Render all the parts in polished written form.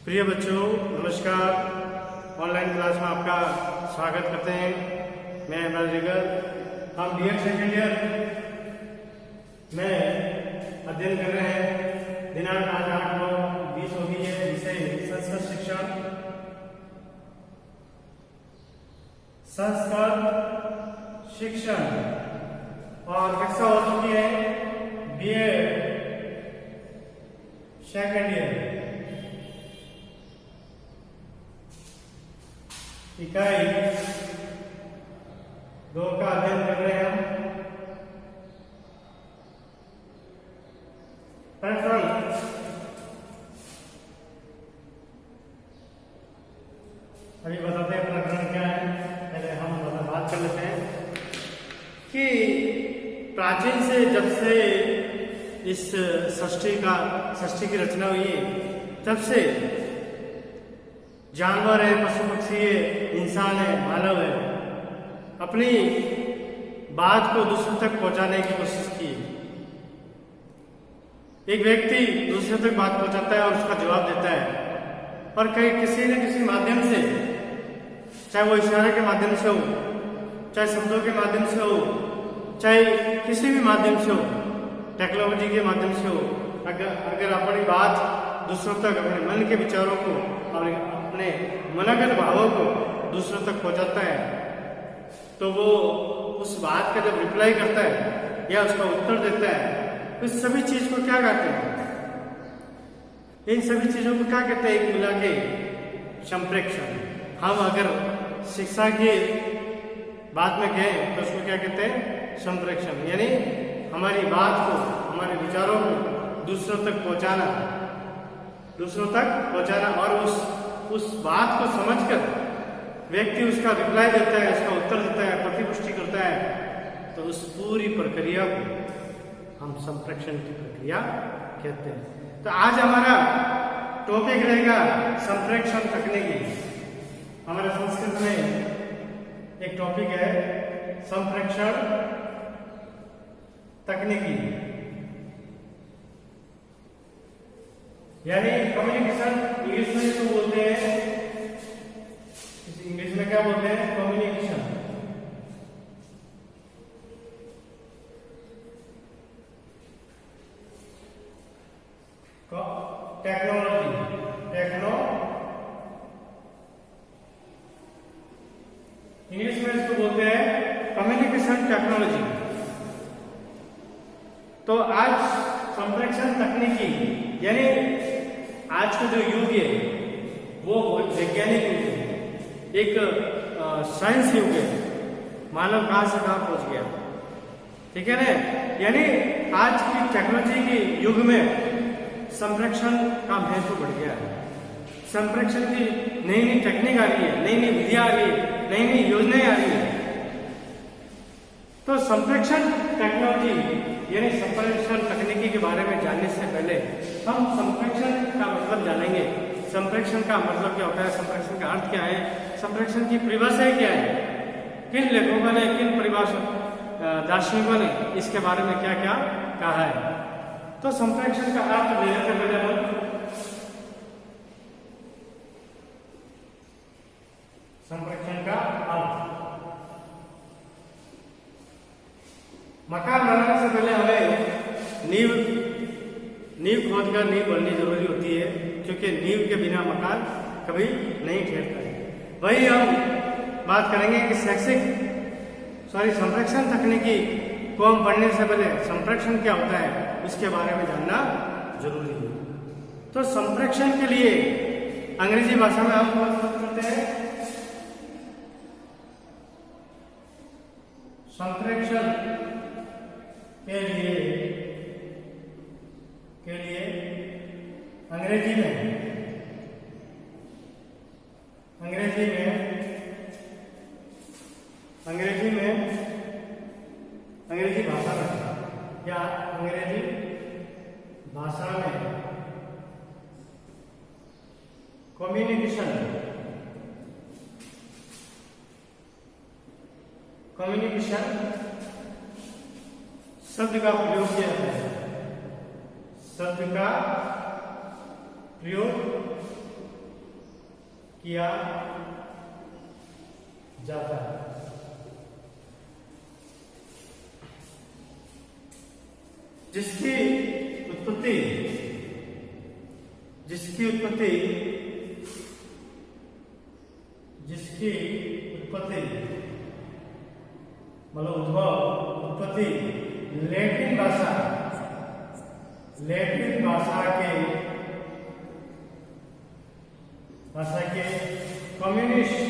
प्रिय बच्चों, नमस्कार। ऑनलाइन क्लास में आपका स्वागत करते हैं। मैं इमरान जिगर। हम बीएड सेकेंड ईयर में अध्ययन कर रहे हैं। दिनांक आज 8/9/20 हो गई है। विषय संस्कृत शिक्षण, संस्कृत शिक्षण और कक्षा हो चुकी है बीएड सेकेंड ईयर इकाई 2 का अध्ययन कर रहे हैं हम। प्रकरण अभी बताते हैं प्रकरण क्या है। पहले हम बात कर लेते हैं कि प्राचीन से जब से इस षष्ठी की रचना हुई है, तब से जानवर है, पशु पक्षी है, इंसान है, मानव है, अपनी बात को दूसरे तक पहुंचाने की कोशिश की। एक व्यक्ति दूसरे तक बात पहुंचाता है और उसका जवाब देता है, और कहीं किसी न किसी माध्यम से, चाहे वो इशारे के माध्यम से हो, चाहे शब्दों के माध्यम से हो, चाहे किसी भी माध्यम से हो, टेक्नोलॉजी के माध्यम से हो, अगर अपनी बात दूसरों तक, अपने मन के विचारों को और अपने मनगत भावों को दूसरों तक पहुंचाता है, तो वो उस बात का जब रिप्लाई करता है या उसका उत्तर देता है, तो इस सभी चीज को क्या कहते हैं? इन सभी चीजों को क्या कहते हैं? एक मिला के संप्रेक्षण। हम अगर शिक्षा की बात में गए तो उसको क्या कहते हैं? संप्रेक्षण। यानी हमारी बात को, हमारे विचारों को दूसरों तक पहुंचाना, और उस बात को समझकर व्यक्ति उसका रिप्लाई देता है, उसका उत्तर देता है, प्रतिपुष्टि करता है, तो उस पूरी प्रक्रिया को हम संप्रेक्षण की प्रक्रिया कहते हैं। तो आज हमारा टॉपिक रहेगा संप्रेक्षण तकनीकी। हमारे संस्कृत में एक टॉपिक है संप्रेक्षण तकनीकी, यानी कम्युनिकेशन। इंग्लिश में इसको बोलते हैं, इंग्लिश में क्या बोलते हैं? कम्युनिकेशन। टेक्नोलॉजी, इंग्लिश में इसको बोलते हैं कम्युनिकेशन टेक्नोलॉजी। तो आज संप्रेक्षण तकनीकी, यानी आज का जो युग है वो वैज्ञानिक युग है, एक साइंस युग है। मानव कहां से कहां पहुंच गया, ठीक है ना? यानी आज की टेक्नोलॉजी के युग में संप्रेक्षण का महत्व बढ़ गया है। संप्रेक्षण की नई नई टेक्निक आ रही है, नई नई विधियां आ रही है, नई नई योजनाएं आ रही है। तो संप्रेक्षण टेक्नोलॉजी यानी संप्रेक्षण तकनीकी के बारे में जानने से पहले हम संप्रेक्षण का मतलब जानेंगे। संप्रेक्षण का मतलब क्या होता है? संप्रेक्षण का अर्थ क्या है? संप्रेक्षण की परिभाषा क्या है? किन लेखकों ने, किन परिभाषा दार्शनिकों ने इसके बारे में क्या क्या कहा है? तो संप्रेक्षण का अर्थ लेने से पहले हम संप्रेक्षण का अर्थ, मकान बनाने से पहले हमें नींव खोदकर नींव बननी जरूरी होती है, क्योंकि नींव के बिना मकान कभी नहीं ठहरता है। वही हम बात करेंगे कि संप्रेक्षण तकनीकी को हम पढ़ने से पहले संप्रेक्षण क्या होता है उसके बारे में जानना जरूरी है। तो संप्रेक्षण के लिए अंग्रेजी भाषा में हम बात करते हैं संप्रेक्षण के लिए अंग्रेजी भाषा में कम्युनिकेशन शब्द का प्रयोग किया जाता है। शब्द का प्रयोग किया जाता है। जिसकी उत्पत्ति मतलब उत्पत्ति लैटिन भाषा के कम्युनिस्ट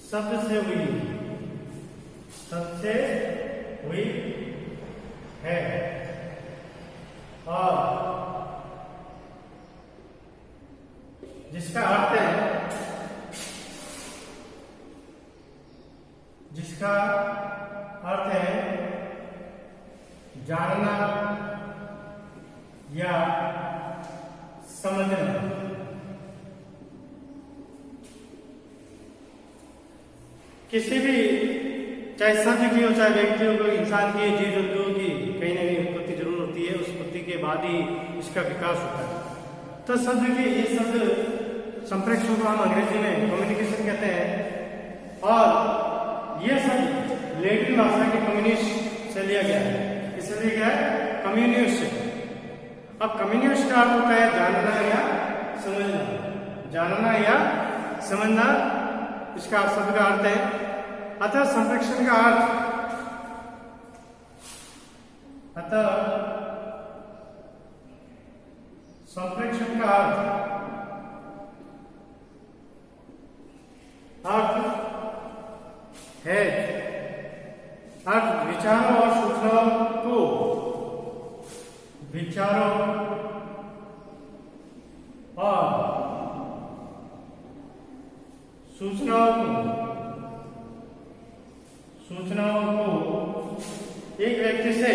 शब्द से हुई है और जिसका अर्थ है जानना या समझना। किसी भी चाहे सब्जी की हो, चाहे व्यक्ति हो, इंसान की, जीव जंतुओं की कहीं ना कहीं उत्पत्ति जरूर होती है। उस उत्पत्ति के बाद ही इसका विकास होता है। तो शब्द की ये शब्द संप्रेक्षण को हम अंग्रेजी में कम्युनिकेशन कहते हैं और ये शब्द लैटिन भाषा के कम्युनिस्ट से लिया गया है। इससे लिया गया है कम्युनिस्ट। अब कम्युनिस्ट का अर्थ होता है जानना या समझना। इसका शब्द का अर्थ है। अतः संप्रेक्षण का अर्थ है विचारों और सूचनाओं को एक व्यक्ति से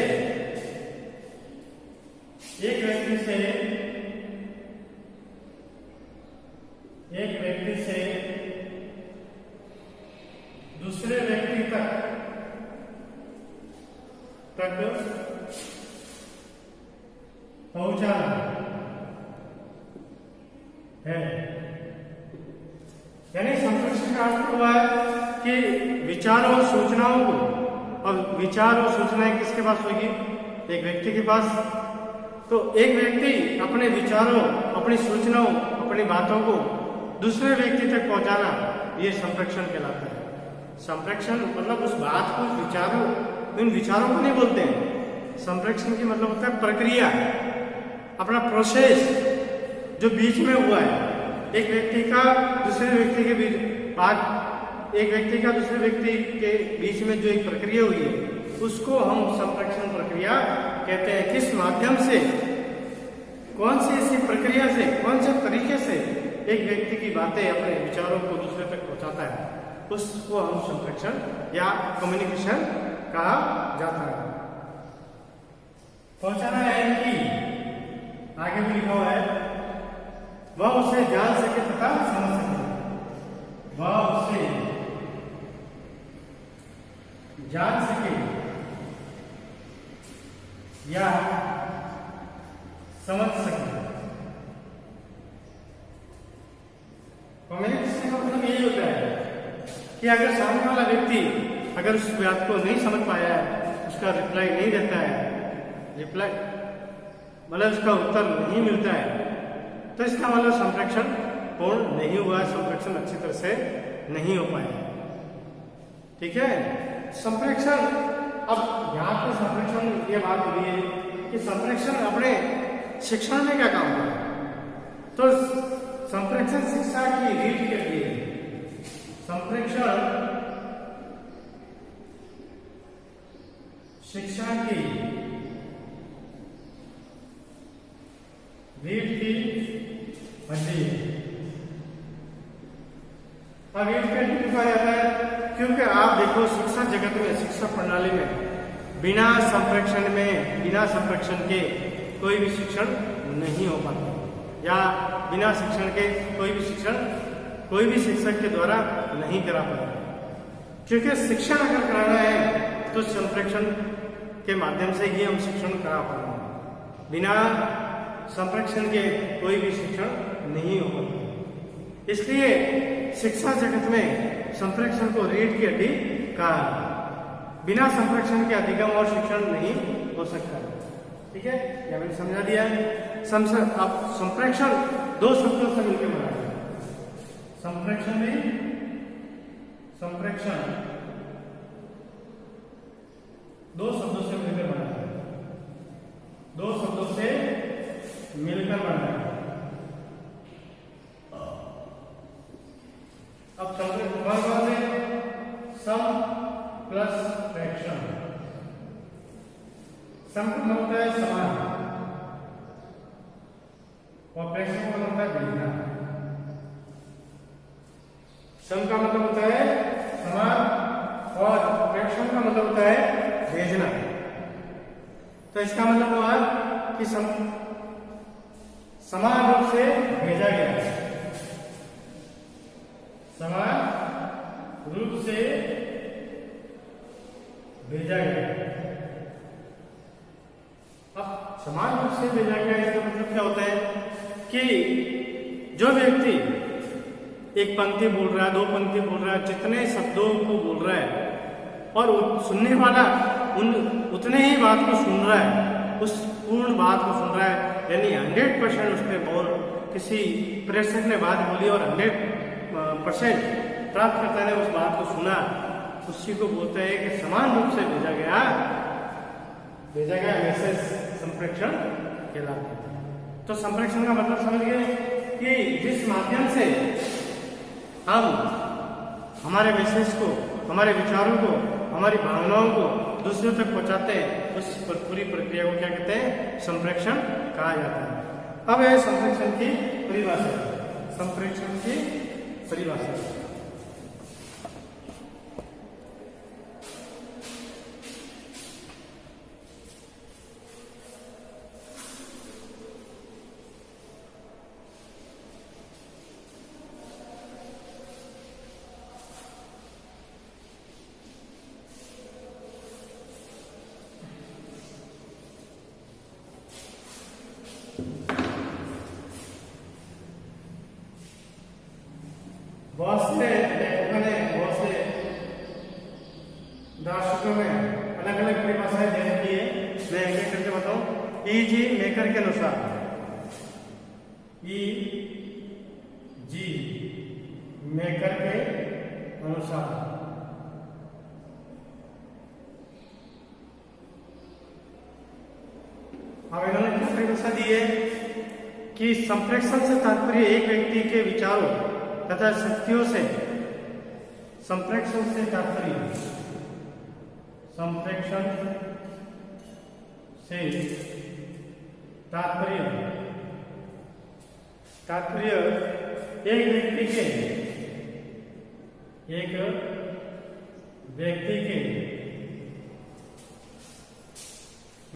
दूसरे व्यक्ति तक पहुंचाना है। यानी संप्रेषण का अर्थ हुआ है कि विचारों और सूचनाओं को, अब विचार और सूचनाएं किसके पास होगी? एक व्यक्ति के पास। तो एक व्यक्ति अपने विचारों, अपनी सूचनाओं, अपनी बातों को दूसरे व्यक्ति तक पहुंचाना, ये संप्रेषण कहलाता है। संप्रेषण मतलब उस बात को, इन विचारों को नहीं बोलते हैं। संप्रेषण की मतलब होता है प्रक्रिया, अपना प्रोसेस जो बीच में हुआ है। एक व्यक्ति का दूसरे व्यक्ति के बीच के बीच में जो एक प्रक्रिया हुई है, उसको हम संप्रेषण प्रक्रिया कहते हैं। किस माध्यम से, कौन सी ऐसी प्रक्रिया से, कौन से तरीके से एक व्यक्ति की बातें, अपने विचारों को दूसरे तक पहुंचाता है, उसको हम संप्रेषण या कम्युनिकेशन कहा जाता है। पहुंचाना है कि आगे भी लिखा हुआ है, वह उसे जान सके तथा समझ सके। वह उसे जान सके या समझ सके। कम्युनिकेशन का मतलब यही होता है कि अगर सामने वाला व्यक्ति अगर उस बात को नहीं समझ पाया है, उसका रिप्लाई नहीं देता है, मतलब उसका उत्तर नहीं मिलता है, तो इसका मतलब संप्रेषण पूर्ण नहीं हुआ, संप्रेषण अच्छी तरह से नहीं हो पाया। ठीक है। संप्रेषण, अब यहाँ पे संप्रेषण ये बात हुई है कि संप्रेषण अपने शिक्षण में क्या काम कर रहा है। तो संप्रेषण शिक्षा की रीढ़ के लिए, संप्रेषण शिक्षा की रीढ़ की हड्डी है। अब रीढ़ की हड्डी कहा जाता है क्योंकि आप देखो शिक्षा जगत में, शिक्षा प्रणाली में बिना संप्रेषण के कोई भी शिक्षण नहीं हो पाता, या बिना शिक्षण के कोई भी शिक्षक के द्वारा नहीं करा पाता। क्योंकि शिक्षण अगर कराना है तो संप्रेषण के माध्यम से ही हम शिक्षण करा पाएंगे। बिना संप्रेक्षण के कोई भी शिक्षण नहीं होगा। इसलिए शिक्षा जगत में संप्रेक्षण को रीढ़ की हड्डी कहा। बिना संप्रेक्षण के अधिगम और शिक्षण नहीं हो सकता। ठीक है, यह मैंने समझा दिया है। अब संप्रेक्षण दो शब्दों से मिलकर बना है। संप्रेक्षण दो शब्दों से मिलकर बना है। दो शब्दों से मिलकर बना है। अब संप्रेक्षण में सम प्लस प्रेक्षण। सम का मतलब होता है समान और प्रेक्षण का मतलब होता है भेजना। सम का मतलब होता है समान और प्रेक्षण का मतलब होता है भेजना। तो इसका मतलब हुआ कि समान रूप से भेजा गया। समान रूप से भेजा गया। अब समान रूप से भेजा गया इसका मतलब क्या होता है कि जो व्यक्ति एक पंक्ति बोल रहा है, दो पंक्ति बोल रहा है, जितने शब्दों को बोल रहा है और सुनने वाला उतने ही बात को सुन रहा है, उस पूर्ण बात को सुन रहा है, यानी 100% उसने बोल, किसी प्रेषक ने बात बोली और 100% प्राप्तकर्ता ने उस बात को सुना, उसी को बोलते हैं कि समान रूप से भेजा गया मैसेज संप्रेक्षण कहलाता है। तो संप्रेक्षण का मतलब समझ गए कि जिस माध्यम से हम हमारे मैसेज को, हमारे विचारों को, हमारी भावनाओं को दूसरों तक पहुंचाते हैं, उस पूरी प्रक्रिया को क्या कहते हैं? संप्रेक्षण कहा जाता है। अब है संप्रेक्षण की परिभाषा। संप्रेक्षण की परिभाषा बहुत से लेखकों ने, बहुत से दार्शनिकों में अलग अलग परिभाषाएं दे रखी है। मैं एक एक करके बताऊं। E.G. मेकर के अनुसार, E.G. मेकर के अनुसार अब इन्होंने क्या परिभाषा दी है कि संप्रेक्षण से तात्पर्य एक व्यक्ति के विचारों तथा शक्तियों से, संप्रेक्षण से तात्पर्य एक व्यक्ति के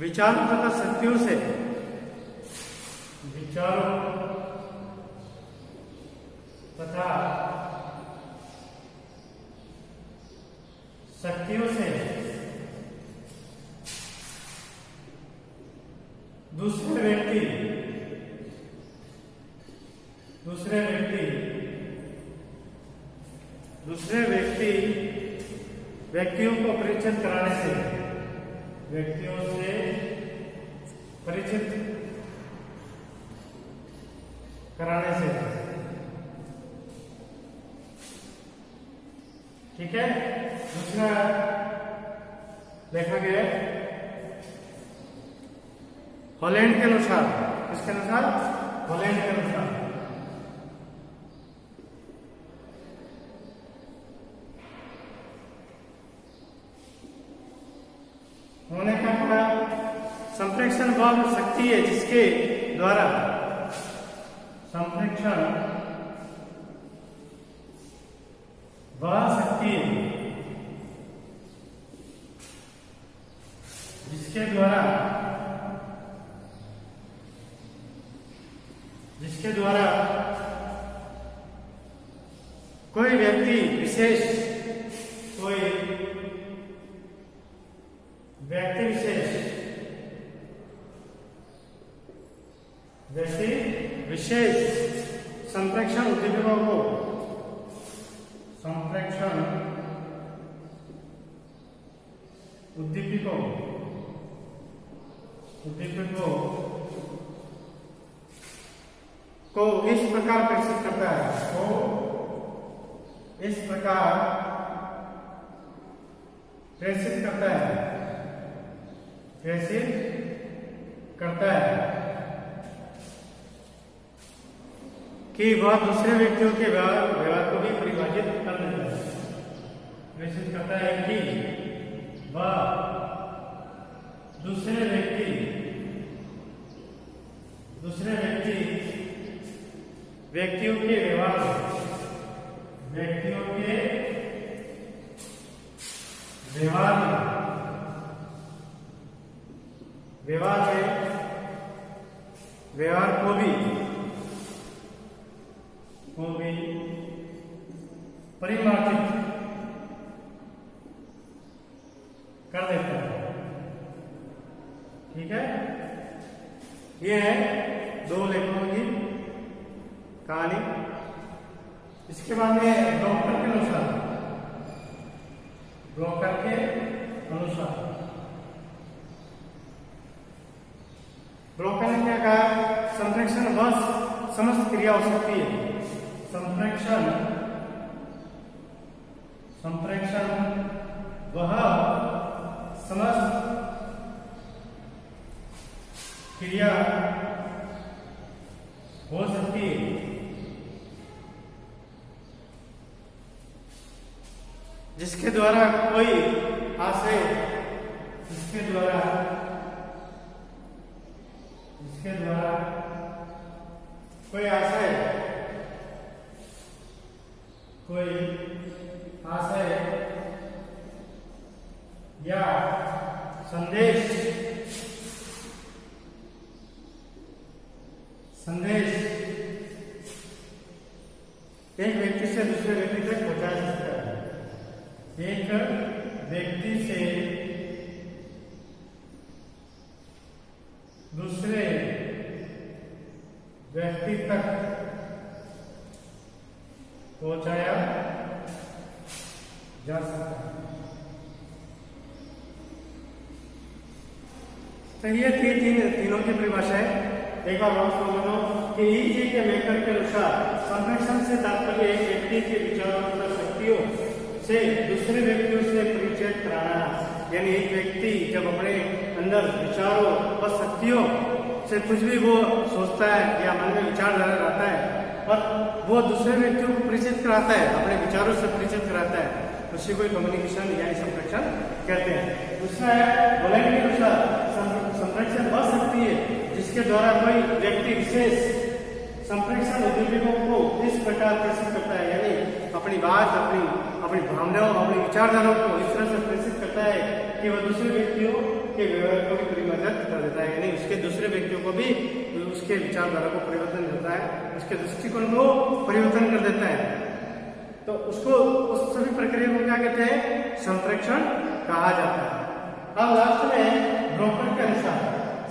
विचारों तथा शक्तियों से, विचारों तथा शक्तियों से दूसरे व्यक्तियों को परिचित कराने से, व्यक्तियों से परिचित कराने से, ठीक है। दूसरा देखा गया हॉलैंड के अनुसार, किसके अनुसार? हॉलैंड के अनुसार उन्होंने क्या कहा? संप्रेक्षण वह शक्ति है जिसके द्वारा, संप्रेक्षण वह शक्ति है जिसके द्वारा कोई व्यक्ति व्यक्ति विशेष संप्रेक्षण उद्दीपकों को इस प्रकार प्रेषित करता है, प्रेषित करता है कि वह दूसरे व्यक्तियों के व्यवहार को भी परिभाषित कर देता है। प्रेषित करता है कि वह दूसरे व्यक्तियों के व्यवहार को भी परिमार्जित कर देता है। ठीक है, ये है दो लेखकों की कहानी। इसके बाद में ब्रोकर के अनुसार ब्रोकर ने क्या कहा? संप्रेक्षण वह समस्त क्रिया हो सकती है। संप्रेक्षण वह समस्त क्रिया हो सकती है जिसके द्वारा कोई आशय या संदेश एक व्यक्ति से दूसरे व्यक्ति तक पहुंचाया जा सकता है। एक व्यक्ति से दूसरे व्यक्ति तक पहुंचाया जा सकता है। तो ये तीनों की परिभाषाएं एक बार और समझ लो कि ईजी के मेकर के अनुसार संप्रेक्षण से तात्पर्य एक व्यक्ति के विचारों तथा शक्तियों से दूसरे व्यक्तियों से परिचय कराना। यानी एक व्यक्ति जब अपने अंदर विचारों और शक्तियों से कुछ भी वो सोचता है या मन में विचारधारा रहता है और वो दूसरे व्यक्तियों को परिचित कराता है, अपने विचारों से परिचित कराता है, उसी को कम्युनिकेशन यानी संप्रेक्षण कहते हैं। दूसरा है बोलेंगे के अनुसार संप्रेक्षण वह शक्ति है जिसके द्वारा कोई व्यक्ति विशेष संप्रेक्षण उद्दीपकों को इस प्रकार प्रेषित करता है। यानी अपनी बात, अपनी भावनाओं, अपनी विचारधाराओं को इस तरह से प्रेषित करता है कि वह दूसरे व्यक्तियों के व्यवहार को भी परिवर्तित कर देता है। यानी उसके दूसरे व्यक्तियों को भी उसके विचारधारा को परिवर्तन देता है, उसके दृष्टिकोण को परिवर्तन कर देता है। तो उसको उस सभी प्रक्रिया को क्या कहते हैं? संप्रेक्षण कहा जाता है। अब लास्ट में ब्रोकर के अनुसार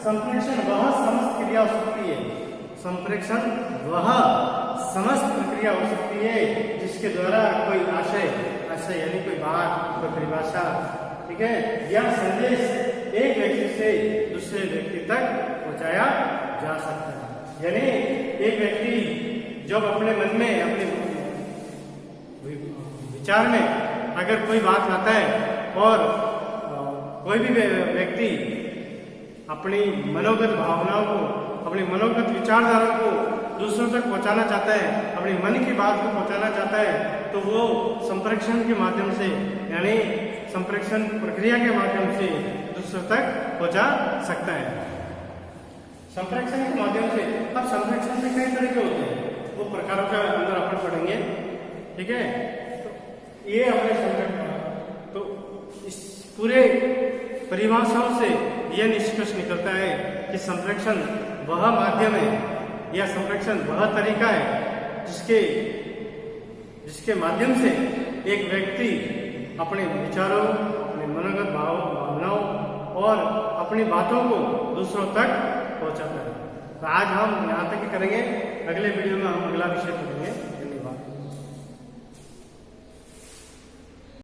संप्रेक्षण वह समस्त क्रिया हो सकती है। संप्रेक्षण वह समस्त प्रक्रिया हो सकती है जिसके द्वारा कोई आशय यानी कोई बात, कोई परिभाषा, ठीक है, या संदेश एक व्यक्ति से दूसरे व्यक्ति तक पहुंचाया जा सकता है। यानी एक व्यक्ति जब अपने मन में, अपने विचार में अगर कोई बात लाता है और कोई भी व्यक्ति अपनी मनोगत भावनाओं को, अपनी मनोगत विचारधारा को दूसरों तक पहुंचाना चाहता है, अपनी मन की बात को पहुंचाना चाहता है, तो वो संप्रेक्षण के माध्यम से, यानी संप्रेक्षण प्रक्रिया के माध्यम से दूसरों तक पहुंचा सकता है। संप्रेक्षण के माध्यम से, अब संप्रेक्षण से कई तरह के होते हैं, वो प्रकारों के अंदर अपन पढ़ेंगे, ठीक है। तो ये अपने संप्रेक्षण, तो इस पूरे परिभाषाओं से यह निष्कर्ष निकलता है कि संप्रेक्षण वह माध्यम है या संप्रेक्षण वह तरीका है जिसके माध्यम से एक व्यक्ति अपने विचारों, अपने मनोगत भावनाओं और अपनी बातों को दूसरों तक पहुंचाता है। तो आज हम यहाँ तक ही करेंगे, अगले वीडियो में हम अगला विषय पढ़ेंगे।